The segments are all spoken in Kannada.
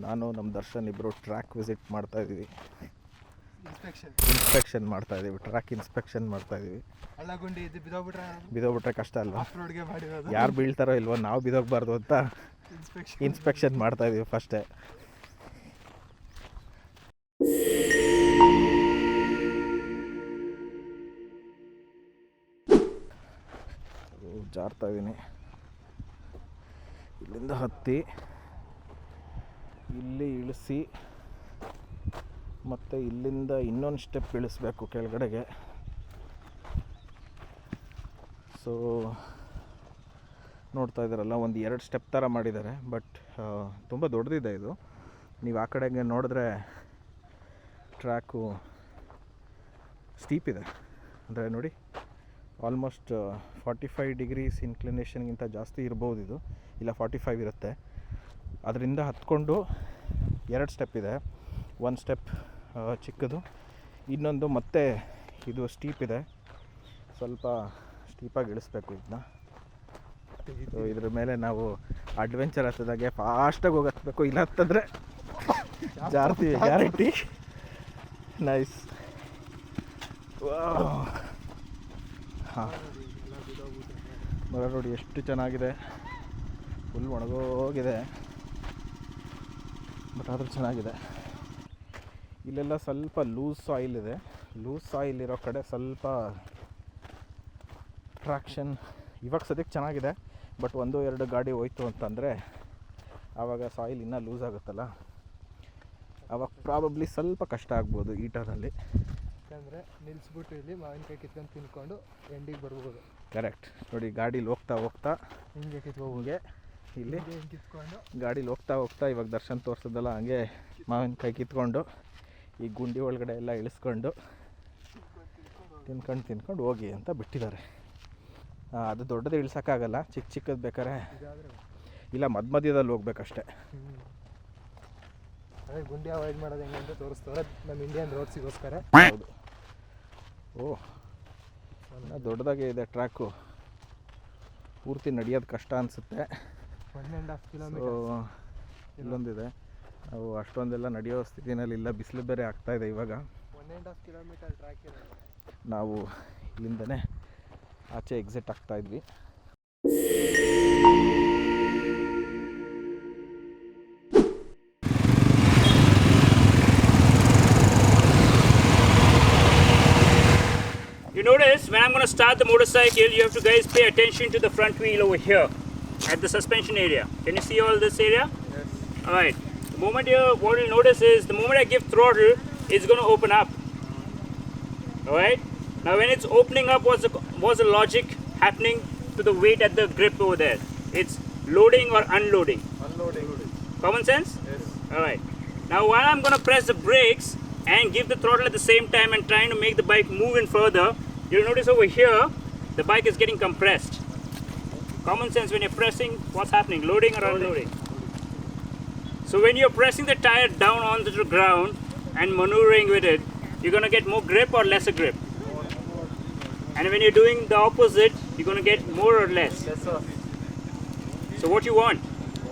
ನಾನು ನಮ್ಮ ದರ್ಶನ್ ಇಬ್ಬರು ಟ್ರ್ಯಾಕ್ ವಿಸಿಟ್ ಮಾಡ್ತಾಯಿದ್ದೀವಿ. ಇನ್ಸ್ಪೆಕ್ಷನ್ ಮಾಡ್ತಾಯಿದ್ದೀವಿ, ಟ್ರ್ಯಾಕ್ ಇನ್ಸ್ಪೆಕ್ಷನ್ ಮಾಡ್ತಾಯಿದ್ದೀವಿ. ಬಿದೋಗ್ಬಿಟ್ರೆ ಕಷ್ಟ ಅಲ್ವಾ, ಯಾರು ಬೀಳ್ತಾರೋ ಇಲ್ವೋ, ನಾವು ಬಿದೋಗ್ಬಾರ್ದು ಅಂತ ಇನ್ಸ್ಪೆಕ್ಷನ್ ಮಾಡ್ತಾಯಿದ್ದೀವಿ ಫಸ್ಟೇ. ಜಾರ್ತಾ ಇದ್ದೀನಿ. ಇಲ್ಲಿಂದ ಹತ್ತಿ ಇಲ್ಲಿ ಇಳಿಸಿ ಮತ್ತು ಇಲ್ಲಿಂದ ಇನ್ನೊಂದು ಸ್ಟೆಪ್ ಇಳಿಸ್ಬೇಕು ಕೆಳಗಡೆಗೆ. ಸೊ ನೋಡ್ತಾ ಇದ್ದಾರಲ್ಲ, ಒಂದು 2 ಸ್ಟೆಪ್ ಥರ ಮಾಡಿದ್ದಾರೆ. ಬಟ್ ತುಂಬ ದೊಡ್ಡದಿದೆ ಇದು. ನೀವು ಆ ಕಡೆಗೆ ನೋಡಿದ್ರೆ ಟ್ರ್ಯಾಕು ಸ್ಟೀಪ್ ಇದೆ. ಅಂದರೆ ನೋಡಿ, ಆಲ್ಮೋಸ್ಟ್ 45 ಡಿಗ್ರೀಸ್ ಇನ್ಕ್ಲಿನೇಷನ್ಗಿಂತ ಜಾಸ್ತಿ ಇರ್ಬೋದು ಇದು, ಇಲ್ಲ 45 ಇರುತ್ತೆ. ಅದರಿಂದ ಹತ್ಕೊಂಡು 2 ಸ್ಟೆಪ್ ಇದೆ. ಒಂದು ಸ್ಟೆಪ್ ಚಿಕ್ಕದು, ಇನ್ನೊಂದು ಮತ್ತೆ ಇದು ಸ್ಟೀಪ್ ಇದೆ. ಸ್ವಲ್ಪ ಸ್ಟೀಪಾಗಿ ಇಳಿಸ್ಬೇಕು ಇದನ್ನ. ಇದ್ರ ಮೇಲೆ ನಾವು ಅಡ್ವೆಂಚರ್ ಹತ್ತದಾಗೆ ಫಾಸ್ಟಾಗಿ ಹೋಗಿ ಹತ್ತಬೇಕು, ಇಲ್ಲ ಹತ್ತಂದರೆ ಜಾರ್ತೀವಿ ಗ್ಯಾರಂಟಿ. ನೈಸ್. ಹಾಂ, ಮರ ನೋಡಿ ಎಷ್ಟು ಚೆನ್ನಾಗಿದೆ. ಫುಲ್ ಒಣಗೋಗಿದೆ, ಬಟ್ ಆದರೂ ಚೆನ್ನಾಗಿದೆ. ಇಲ್ಲೆಲ್ಲ ಸ್ವಲ್ಪ ಲೂಸ್ ಸಾಯಿಲ್ ಇದೆ. ಲೂಸ್ ಸಾಯಿಲ್ ಇರೋ ಕಡೆ ಸ್ವಲ್ಪ ಟ್ರಾಕ್ಷನ್ ಇವಾಗ ಸದ್ಯಕ್ಕೆ ಚೆನ್ನಾಗಿದೆ. ಬಟ್ 1-2 ಗಾಡಿ ಹೋಯ್ತು ಅಂತಂದರೆ ಆವಾಗ ಸಾಯಿಲ್ ಇನ್ನೂ ಲೂಸ್ ಆಗುತ್ತಲ್ಲ, ಆವಾಗ ಪ್ರಾಬಬ್ಲಿ ಸ್ವಲ್ಪ ಕಷ್ಟ ಆಗ್ಬೋದು ಈ ಟರ್ನಲ್ಲಿ. ಯಾಕಂದರೆ ನಿಲ್ಲಿಸ್ಬಿಟ್ಟು ಇಲ್ಲಿ ಮಾವಿನಕಾಯಿ ಕಿತ್ಕೊಂಡು ತಿನ್ಕೊಂಡು ಎಂಡಿಗೆ ಬರ್ಬೋದು. ಕರೆಕ್ಟ್. ನೋಡಿ, ಗಾಡೀಲಿ ಹೋಗ್ತಾ ಹಿಂಗೆ ಕಿತ್ಕೋಗೆ ಇಲ್ಲಿ ಕಿತ್ಕೊಂಡು ಗಾಡೀಲಿ ಹೋಗ್ತಾ ಇವಾಗ ದರ್ಶನ್ ತೋರಿಸೋದಲ್ಲ, ಹಂಗೆ ಮಾವಿನಕಾಯಿ ಕಿತ್ಕೊಂಡು ಈ ಗುಂಡಿ ಒಳಗಡೆ ಎಲ್ಲ ಇಳಿಸ್ಕೊಂಡು ತಿನ್ಕೊಂಡು ಹೋಗಿ ಅಂತ ಬಿಟ್ಟಿದ್ದಾರೆ. ಅದು ದೊಡ್ಡದು ಇಳಿಸೋಕ್ಕಾಗಲ್ಲ, ಚಿಕ್ಕದು ಬೇಕಾರೆ ಇಲ್ಲ ಮಧ್ಯದಲ್ಲಿ ಹೋಗ್ಬೇಕಷ್ಟೆ. ಅದೇ ಗುಂಡಿ ಅವಾಯ್ಡ್ ಮಾಡೋದು ಹೆಂಗೆ ಅಂತ ತೋರಿಸ್ತಾರೆ ನಮ್ಮ ಇಂಡಿಯನ್ ರೋಡ್ಸಿಗೋಸ್ಕರ. ಹೌದು. ಓಹ್, ದೊಡ್ಡದಾಗೆ ಇದೆ ಟ್ರ್ಯಾಕು. ಪೂರ್ತಿ ನಡೆಯೋದು ಕಷ್ಟ ಅನಿಸುತ್ತೆ. 1.5 ಕಿಲೋಮೀಟರ್ ಇಲ್ಲೊಂದಿದೆ. ನಾವು ಅಷ್ಟೊಂದೆಲ್ಲ ನಡೆಯೋ ಸ್ಥಿತಿನಲ್ಲಿ ಇಲ್ಲ, ಬಿಸಿಲು ಬೇರೆ ಆಗ್ತಾಯಿದೆ ಇವಾಗ. 1.5 ಕಿಲೋಮೀಟರ್ ಟ್ರ್ಯಾಕ್ ಇದೆ. ನಾವು ಇಲ್ಲಿಂದನೇ ಆಚೆ exit ಆಗ್ತಾಯಿದ್ವಿ. You notice when I'm going to start the motorcycle, you have to guys pay attention to the front wheel over here at the suspension area. Can you see all this area? Yes. Alright. The moment what you'll notice is the moment I give throttle, it's going to open up. Alright. Now when it's opening up, what's the logic happening to the weight at the grip over there? It's loading or unloading. Unloading. Common sense? Yes. Alright. Now while I'm going to press the brakes and give the throttle at the same time and trying to make the bike move in further, you'll notice over here the bike is getting compressed. Common sense, when you're pressing, what's happening? Loading or unloading? So when you're pressing the tire down onto the ground and maneuvering with it, you're going to get more grip or lesser grip. And when you're doing the opposite, you're going to get more or less. Lesser. So what you want?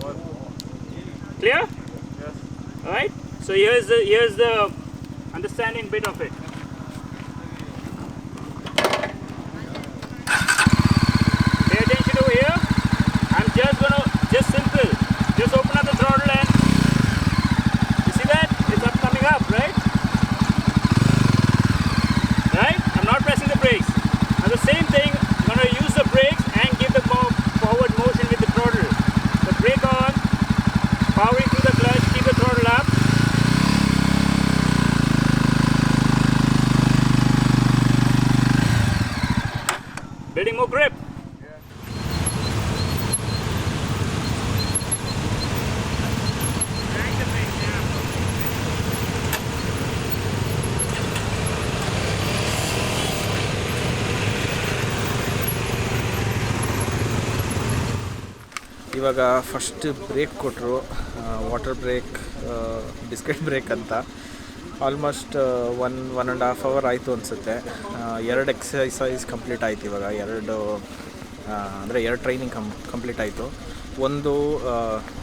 More. Clear? Yes. Alright? So here's the understanding bit of it. Pay attention over here. I'm just simple. Just open up the throttle and you see that? It's coming up, right? Right? I'm not pressing the brakes. Now the same thing, I'm going to use the brakes and give the forward motion with the throttle. The brake on, powering through the clutch, keep the throttle up. Building more grip. ಇವಾಗ ಫಸ್ಟ್ ಬ್ರೇಕ್ ಕೊಟ್ಟರು, ವಾಟರ್ ಬ್ರೇಕ್, ಬಿಸ್ಕೆಟ್ ಬ್ರೇಕ್ ಅಂತ. ಆಲ್ಮೋಸ್ಟ್ 1.5 ಅವರ್ ಆಯಿತು ಅನಿಸುತ್ತೆ. 2 ಎಕ್ಸಸೈಸ್ ಕಂಪ್ಲೀಟ್ ಆಯಿತು ಇವಾಗ. 2 ಟ್ರೈನಿಂಗ್ ಕಂಪ್ಲೀಟ್ ಆಯಿತು. ಒಂದು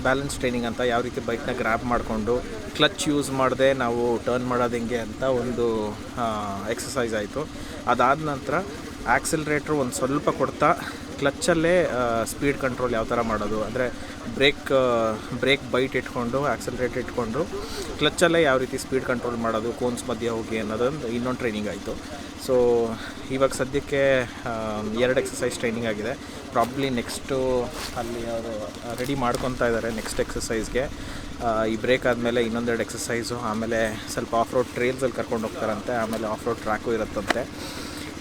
ಬ್ಯಾಲೆನ್ಸ್ ಟ್ರೈನಿಂಗ್ ಅಂತ, ಯಾವ ರೀತಿ ಬೈಕ್ನ ಗ್ರ್ಯಾಬ್ ಮಾಡಿಕೊಂಡು ಕ್ಲಚ್ ಯೂಸ್ ಮಾಡದೆ ನಾವು ಟರ್ನ್ ಮಾಡೋದು ಹೆಂಗೆ ಅಂತ ಒಂದು ಎಕ್ಸಸೈಸ್ ಆಯಿತು. ಅದಾದ ನಂತರ ಆ್ಯಕ್ಸಲ್ರೇಟ್ರ್ ಒಂದು ಸ್ವಲ್ಪ ಕೊಡ್ತಾ ಕ್ಲಚ್ಚಲ್ಲೇ ಸ್ಪೀಡ್ ಕಂಟ್ರೋಲ್ ಯಾವ ಥರ ಮಾಡೋದು, ಅಂದರೆ ಬ್ರೇಕ್ ಬೈಟ್ ಇಟ್ಕೊಂಡು ಆ್ಯಕ್ಸಲ್ರೇಟ್ ಇಟ್ಕೊಂಡು ಕ್ಲಚ್ಚಲ್ಲೇ ಯಾವ ರೀತಿ ಸ್ಪೀಡ್ ಕಂಟ್ರೋಲ್ ಮಾಡೋದು ಕೋನ್ಸ್ ಮಧ್ಯೆ ಹೋಗಿ ಅನ್ನೋದೊಂದು ಇನ್ನೊಂದು ಟ್ರೈನಿಂಗ್ ಆಯಿತು. ಸೊ ಇವಾಗ ಸದ್ಯಕ್ಕೆ 2 ಎಕ್ಸಸೈಸ್ ಟ್ರೈನಿಂಗ್ ಆಗಿದೆ. ಪ್ರಾಬ್ಲಿ ನೆಕ್ಸ್ಟು ಅಲ್ಲಿ ಅವರು ರೆಡಿ ಮಾಡ್ಕೊತಾ ಇದ್ದಾರೆ ನೆಕ್ಸ್ಟ್ ಎಕ್ಸಸೈಸ್ಗೆ. ಈ ಬ್ರೇಕ್ ಆದಮೇಲೆ ಇನ್ನೊಂದೆರಡು ಎಕ್ಸಸೈಸು, ಆಮೇಲೆ ಸ್ವಲ್ಪ ಆಫ್ ರೋಡ್ ಟ್ರೇಲ್ಸಲ್ಲಿ ಕರ್ಕೊಂಡು ಹೋಗ್ತಾರಂತೆ, ಆಮೇಲೆ ಆಫ್ ರೋಡ್ ಟ್ರ್ಯಾಕು ಇರುತ್ತಂತೆ.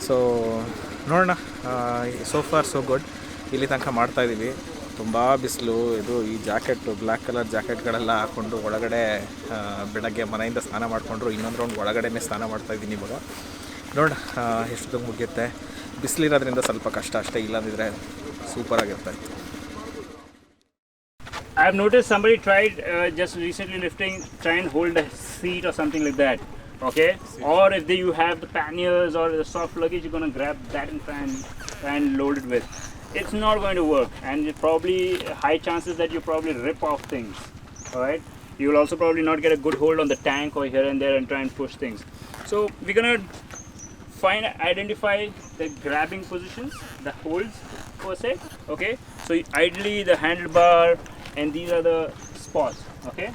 ಸೊ ನೋಡೋಣ. So for so good. ಇಲ್ಲಿ ತನಕ ಮಾಡ್ತಾಯಿದ್ದೀವಿ. ತುಂಬ ಬಿಸಿಲು. ಈ ಜಾಕೆಟು, ಬ್ಲ್ಯಾಕ್ ಕಲರ್ ಜಾಕೆಟ್ಗಳೆಲ್ಲ ಹಾಕ್ಕೊಂಡು ಒಳಗಡೆ ಬೆಳಗ್ಗೆ ಮನೆಯಿಂದ ಸ್ನಾನ ಮಾಡಿಕೊಂಡ್ರು ಇನ್ನೊಂದು ರೌಂಡ್ ಒಳಗಡೆನೇ ಸ್ನಾನ ಮಾಡ್ತಾಯಿದ್ದೀನಿ ಇವಾಗ. ನೋಡೋಣ ಎಷ್ಟೊತ್ತಿಗೆ ಮುಗಿಯುತ್ತೆ. ಬಿಸಿಲಿರೋದ್ರಿಂದ ಸ್ವಲ್ಪ ಕಷ್ಟ ಅಷ್ಟೇ, ಇಲ್ಲಾಂದಿದ್ರೆ ಸೂಪರಾಗಿರ್ತಾಯಿತ್ತು. I've noticed somebody tried just recently lifting, try and hold a seat or something like that. Okay? Or if you have the panniers or the soft luggage, you're going to grab that and try and load it with. It's not going to work, and it probably high chances that you probably rip off things. Alright? You will also probably not get a good hold on the tank or here and there and try and push things. So we're going to identify the grabbing positions, the holds per se. Okay? So ideally the handlebar, and these are the spots. Okay?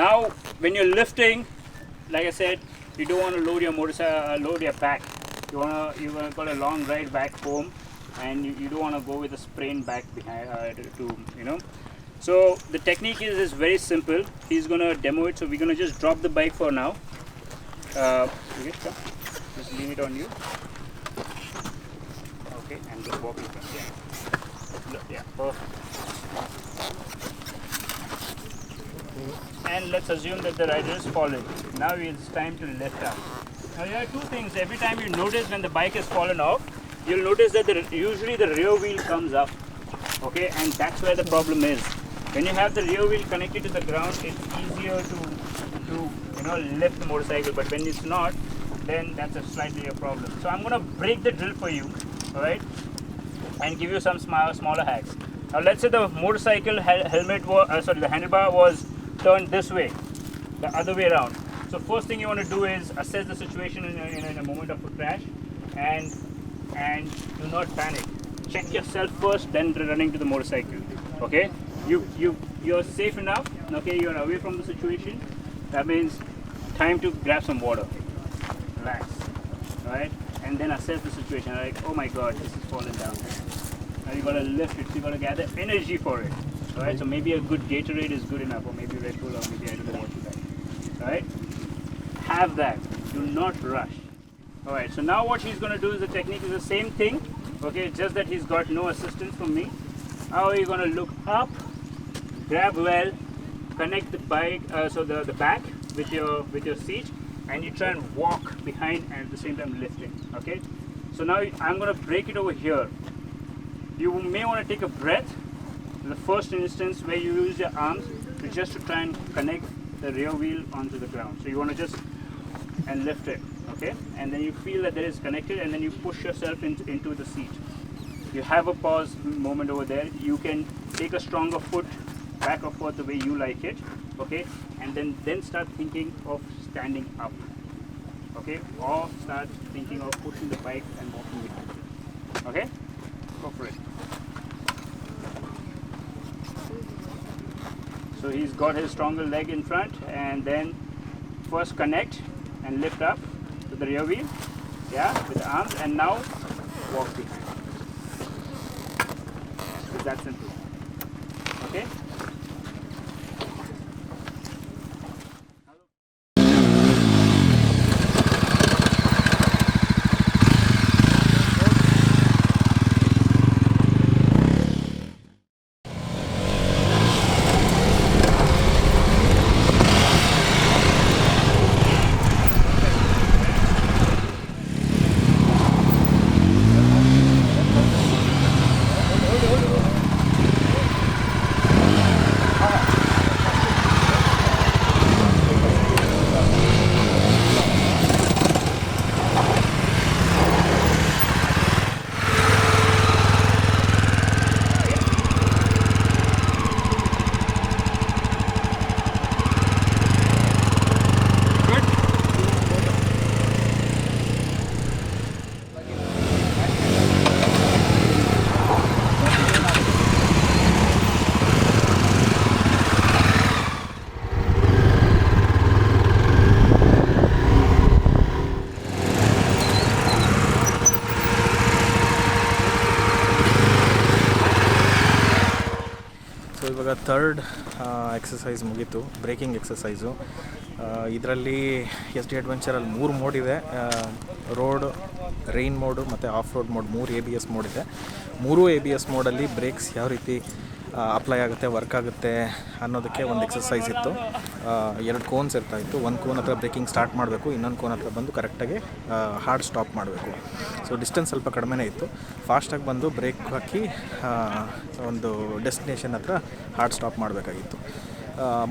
Now when you're lifting, like I said, you don't want to load your load your back. You want to go a long ride back home, and you don't want to go with a sprained back behind So the technique is very simple. He's going to demo it, so we're going to just drop the bike for now. Okay, just lean it on you. Okay, and just walk it back. Yeah, perfect. And let's assume that the rider is falling. Now it's time to lift up. Now there are two things. Every time you notice when the bike has fallen off, you'll notice that usually the rear wheel comes up. Okay, and that's where the problem is. When you have the rear wheel connected to the ground, it's easier to lift the motorcycle. But when it's not, then that's a slightly a problem. So I'm going to break the drill for you, all right, and give you some smaller hacks. Now let's say the motorcycle the handlebar was turned this way, the other way around. So first thing you want to do is assess the situation in a moment of a crash, and do not panic. Check yourself first, then running to the motorcycle. Okay, you're safe enough. Okay, you're away from the situation. That means time to grab some water, relax, right, and then assess the situation. Like, oh my God, this is falling down. Now you gotta lift it. So you gotta gather energy for it. Alright, so maybe a good Gatorade is good enough, or maybe Red Bull, or maybe I don't know what you like. Alright, have that. Do not rush. Alright, so now what he's gonna do is the technique is the same thing. Okay, just that he's got no assistance from me. How are you gonna look up, grab well, connect the bike, the back with your seat, and you try and walk behind and at the same time lifting. Okay, so now I'm gonna break it over here. You may want to take a breath in the first instance where you use your arms to try and connect the rear wheel onto the ground. So you want to just and lift it, okay, and then you feel that it is connected, and then you push yourself into the seat. You have a pause moment over there. You can take a stronger foot back or forth the way you like it, okay, and then start thinking of standing up, okay, or start thinking of pushing the bike and walking behind it. Okay, go for it. So he's got his stronger leg in front, and then first connect and lift up to the rear wheel, yeah, with the arms, and now walk behind. It's that simple. Okay. So ಇವಾಗ ಥರ್ಡ್ ಎಕ್ಸಸೈಸ್ ಮುಗೀತು, ಬ್ರೇಕಿಂಗ್ ಎಕ್ಸಸೈಸು. ಇದರಲ್ಲಿ ಎಸ್ ಡಿ ಅಡ್ವೆಂಚರಲ್ಲಿ 3 ಮೋಡ್ ಇದೆ. ರೋಡ್, ರೈನ್ ಮೋಡು ಮತ್ತು of road mode, 3 ABS mode ಇದೆ. 3 ABS ಮೋಡಲ್ಲಿ ಬ್ರೇಕ್ಸ್ ಯಾವ ರೀತಿ ಅಪ್ಲೈ ಆಗುತ್ತೆ, ವರ್ಕ್ ಆಗುತ್ತೆ ಅನ್ನೋದಕ್ಕೆ ಒಂದು ಎಕ್ಸಸೈಸ್ ಇತ್ತು. 2 ಕೋನ್ಸ್ ಇರ್ತಾಯಿತ್ತು. ಒಂದು ಕೋನ್ ಹತ್ರ ಬ್ರೇಕಿಂಗ್ ಸ್ಟಾರ್ಟ್ ಮಾಡಬೇಕು, ಇನ್ನೊಂದು ಕೋನ್ ಹತ್ರ ಬಂದು ಕರೆಕ್ಟಾಗಿ ಹಾರ್ಡ್ ಸ್ಟಾಪ್ ಮಾಡಬೇಕು. ಸೊ ಡಿಸ್ಟೆನ್ಸ್ ಸ್ವಲ್ಪ ಕಡಿಮೆನೇ ಇತ್ತು. ಫಾಸ್ಟಾಗಿ ಬಂದು ಬ್ರೇಕ್ ಹಾಕಿ ಒಂದು ಡೆಸ್ಟಿನೇಷನ್ ಹತ್ರ ಹಾರ್ಡ್ ಸ್ಟಾಪ್ ಮಾಡಬೇಕಾಗಿತ್ತು.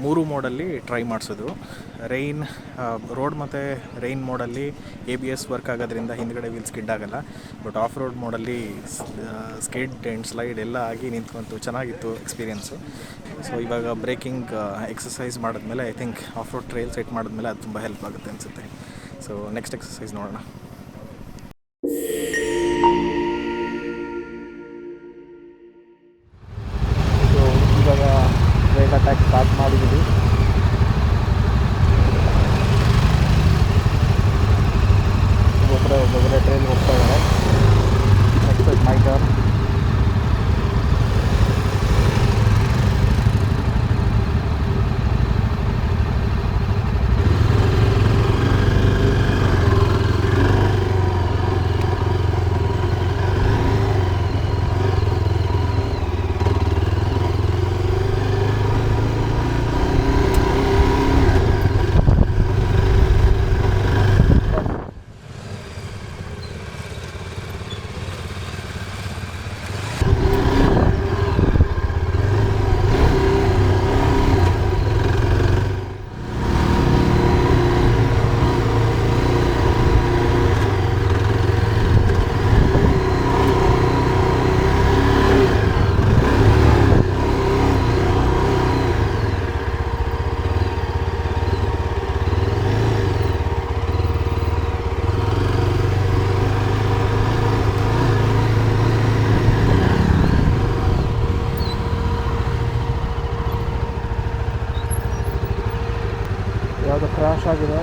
3 ಮೋಡಲ್ಲಿ ಟ್ರೈ ಮಾಡಿಸೋದು. ರೋಡ್ ಮತ್ತು ರೈನ್ ಮೋಡಲ್ಲಿ ABS ವರ್ಕ್ ಆಗೋದ್ರಿಂದ ಹಿಂದ್ಗಡೆ ವೀಲ್ ಸ್ಕಿಡ್ ಆಗೋಲ್ಲ. ಬಟ್ ಆಫ್ ರೋಡ್ ಮೋಡಲ್ಲಿ ಸ್ಕಿಡ್ ಆ್ಯಂಡ್ ಸ್ಲೈಡ್ ಎಲ್ಲ ಆಗಿ ನಿಂತ್ಕೊಂತು. ಚೆನ್ನಾಗಿತ್ತು ಎಕ್ಸ್ಪೀರಿಯೆನ್ಸು. ಸೊ ಇವಾಗ ಬ್ರೇಕಿಂಗ್ ಎಕ್ಸಸೈಸ್ ಮಾಡಿದ್ಮೇಲೆ I think off road trail set ಮಾಡಿದ್ಮೇಲೆ ಅದು ತುಂಬ ಹೆಲ್ಪ್ ಆಗುತ್ತೆ ಅನಿಸುತ್ತೆ. ಸೊ ನೆಕ್ಸ್ಟ್ ಎಕ್ಸಸೈಸ್ ನೋಡೋಣ. ಸೊ ಇವಾಗ ಬ್ರೇಕ್ ಅಟ್ಯಾಕ್ ಸ್ಟಾರ್ಟ್ ಮಾಡಿದ್ದೀವಿ. ಒಬ್ಬೊಬ್ಬರೇ ಟ್ರೈನ್ ಹೋಗ್ತಾ ಇದ್ದಾರೆ. Next my turn. ಯಾವುದು ಕ್ರಾಶ್ ಆಗಿದೆ.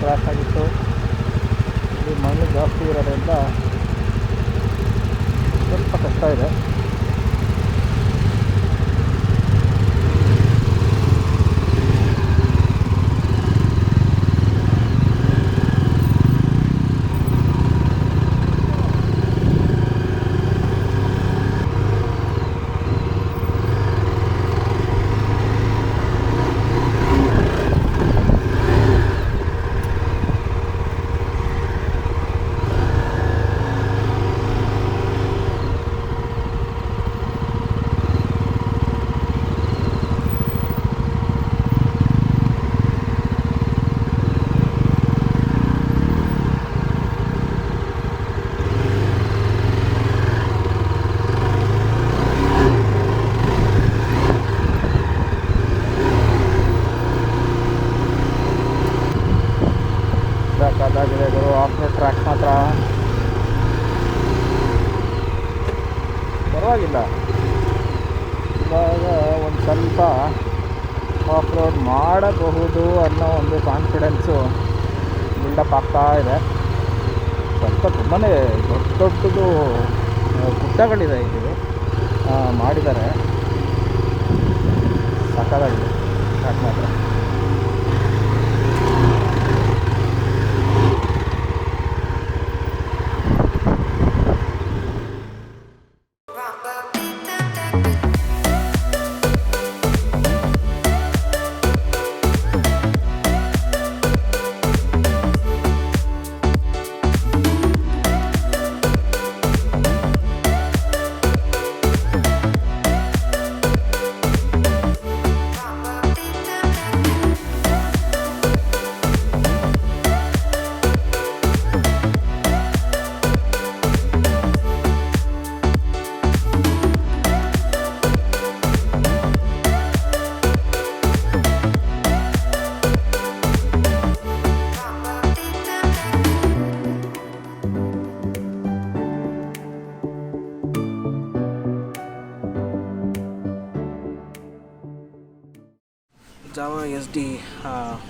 ಕ್ರಾಶ್ ಆಗಿತ್ತು. ಇಲ್ಲಿ ಮಣ್ಣು ಜಾಸ್ತಿ ಇರೋದ್ರಿಂದ ಸ್ವಲ್ಪ ಕಷ್ಟ ಇದೆ. ಅದಾಗಿದೆ ಗುರು. ಆಫ್ ರೋಡ್ ಟ್ರ್ಯಾಕ್ ಮಾತ್ರ ಪರವಾಗಿಲ್ಲ. ಇವಾಗ ಒಂದು ಸ್ವಲ್ಪ ಆಫ್ ರೋಡ್ ಮಾಡಬಹುದು ಅನ್ನೋ ಒಂದು ಕಾನ್ಫಿಡೆನ್ಸು ಬಿಲ್ಡಪ್ ಆಗ್ತಾ ಇದೆ. ಸ್ವಲ್ಪ ತುಂಬಾ ದೊಡ್ಡದು ಗುಡ್ಡಗಳಿದೆ ಇಲ್ಲಿ, ಮಾಡಿದ್ದಾರೆ. ಸಕ್ಕತ್ತಾಗಿದೆ ಟ್ರ್ಯಾಕ್ ಮಾತ್ರ. ಜಾವಾ Yezdi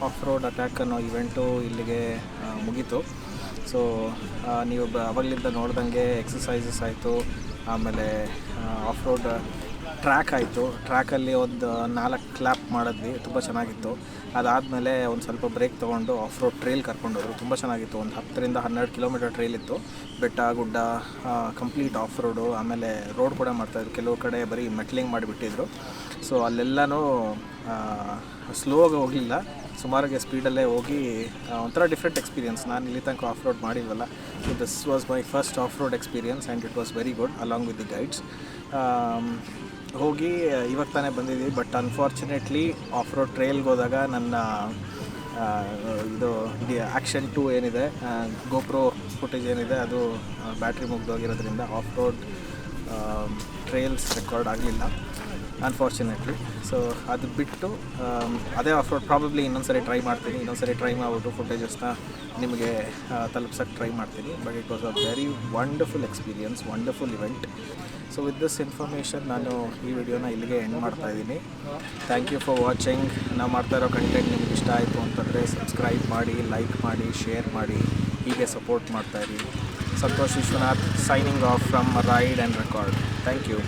ಆಫ್-ರೋಡ್ ಅಟ್ಯಾಕ್ ಅನ್ನೋ ಇವೆಂಟು ಇಲ್ಲಿಗೆ ಮುಗೀತು. ಸೊ ನೀವು ಅವಾಗಲಿಂದ ನೋಡ್ದಂಗೆ ಎಕ್ಸಸೈಸಸ್ ಆಯಿತು, ಆಮೇಲೆ ಆಫ್-ರೋಡ್ ಟ್ರ್ಯಾಕ್ ಆಯಿತು. ಟ್ರ್ಯಾಕಲ್ಲಿ ಒಂದು 4 ಕ್ಲ್ಯಾಪ್ ಮಾಡಿದ್ವಿ, ತುಂಬ ಚೆನ್ನಾಗಿತ್ತು. ಅದಾದಮೇಲೆ ಒಂದು ಸ್ವಲ್ಪ ಬ್ರೇಕ್ ತೊಗೊಂಡು ಆಫ್-ರೋಡ್ ಟ್ರೈಲ್ ಕರ್ಕೊಂಡೋದ್ರು, ತುಂಬ ಚೆನ್ನಾಗಿತ್ತು. ಒಂದು 10ರಿಂದ 12 ಕಿಲೋಮೀಟರ್ ಟ್ರೈಲ್ ಇತ್ತು, ಬೆಟ್ಟ ಗುಡ್ಡ ಕಂಪ್ಲೀಟ್ ಆಫ್-ರೋಡು. ಆಮೇಲೆ ರೋಡ್ ಕೂಡ ಮಾಡ್ತಾಯಿದ್ರು, ಕೆಲವು ಕಡೆ ಬರೀ ಮೆಟ್ಲಿಂಗ್ ಮಾಡಿಬಿಟ್ಟಿದ್ರು. ಸೊ ಅಲ್ಲೆಲ್ಲನೂ ಸ್ಲೋಗೆ ಹೋಗಲಿಲ್ಲ, ಸುಮಾರಿಗೆ ಸ್ಪೀಡಲ್ಲೇ ಹೋಗಿ ಒಂಥರ ಡಿಫ್ರೆಂಟ್ ಎಕ್ಸ್ಪೀರಿಯನ್ಸ್. ನಾನು ಇಲ್ಲಿ ತನಕ ಆಫ್-ರೋಡ್ ಮಾಡಿಲ್ವಲ್ಲ, so this was my first off road experience and it was very good along with the guides. ಹೋಗಿ ಇವಾಗ ತಾನೇ ಬಂದಿದ್ದೀವಿ, ಬಟ್ ಅನ್ಫಾರ್ಚುನೇಟ್ಲಿ ಆಫ್-ರೋಡ್ ಟ್ರೈಲ್ಗೆ ಹೋದಾಗ ನನ್ನ ಇದು ಆ್ಯಕ್ಷನ್ 2 ಏನಿದೆ, ಗೋಪ್ರೋ ಫುಟೇಜ್ ಏನಿದೆ, ಅದು ಬ್ಯಾಟ್ರಿ ಮುಗ್ದೋಗಿರೋದ್ರಿಂದ ಆಫ್-ರೋಡ್ ಟ್ರೈಲ್ಸ್ ರೆಕಾರ್ಡ್ ಆಗಲಿಲ್ಲ ಅನ್ಫಾರ್ಚುನೇಟ್ಲಿ. ಸೊ ಅದು ಬಿಟ್ಟು ಅದೇ ಆಫ್-ರೋಡ್ ಪ್ರಾಬಬ್ಲಿ ಇನ್ನೊಂದ್ಸರಿ ಟ್ರೈ ಮಾಡ್ತೀನಿ. ಇನ್ನೊಂದ್ಸರಿ ಟ್ರೈ ಮಾಡಿಬಿಟ್ಟು ಫುಟೇಜಸ್ನ ನಿಮಗೆ ತಲುಪ್ಸೋಕ್ಕೆ ಟ್ರೈ ಮಾಡ್ತೀನಿ. But it was a very wonderful experience, wonderful event. So with this information ನಾನು ಈ ವಿಡಿಯೋನ ಇಲ್ಲಿಗೆ ಎಂಡ್ ಮಾಡ್ತಾಯಿದ್ದೀನಿ. Thank you for watching. ನಾವು ಮಾಡ್ತಾ ಇರೋ ಕಂಟೆಂಟ್ ನಿಮ್ಗೆ ಇಷ್ಟ ಆಯಿತು ಅಂತಂದರೆ ಸಬ್ಸ್ಕ್ರೈಬ್ ಮಾಡಿ, ಲೈಕ್ ಮಾಡಿ, ಶೇರ್ ಮಾಡಿ, ಹೀಗೆ ಸಪೋರ್ಟ್ ಮಾಡ್ತಾಯಿರಿ. Santosh Vishwanath, signing off from ride and record. Thank you.